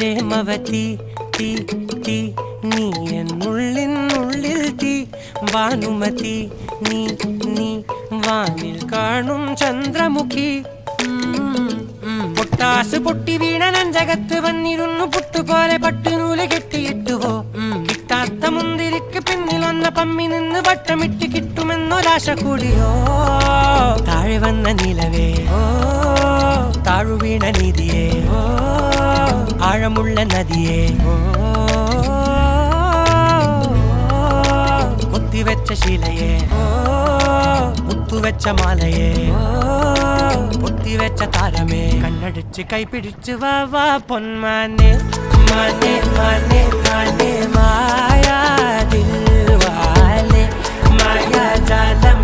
പ്രേമവതി തീ തീ നീ എന്നുള്ളിനുള്ളിൽ തീ ഭാനുമതി നീ നീ വാനിൽ കാണും ചന്ദ്രമുഖി പൊട്ടാസ് പൊട്ടി വീണ നെഞ്ചകത്ത് വന്നിരുന്നു പുട്ടുപോലെ പട്ടുനൂല് കെട്ടിയിട്ടുവോ കിട്ടാത്ത മുന്തിരിക്ക് പിന്നിൽ വന്ന പമ്മി നിന്ന് വട്ടമിട്ട് കിട്ടുമെന്നൊരാശ കൂടിയോ താഴെ വന്ന നിലവേ താഴു വീണ നിധിയേ ആഴമുള്ള നദിയേ കൊത്തിവെച്ച ശിലയേ മുത്തുവെച്ച മാലയേ പൊത്തിവെച്ച താരമേ കണ്ണടിച്ച് കൈപിടിച്ച് വാ വാ പൊന്മാനെ മാനെ മാനെ മാനെ മായാ ദിൽവാലെ മായാ ജാലം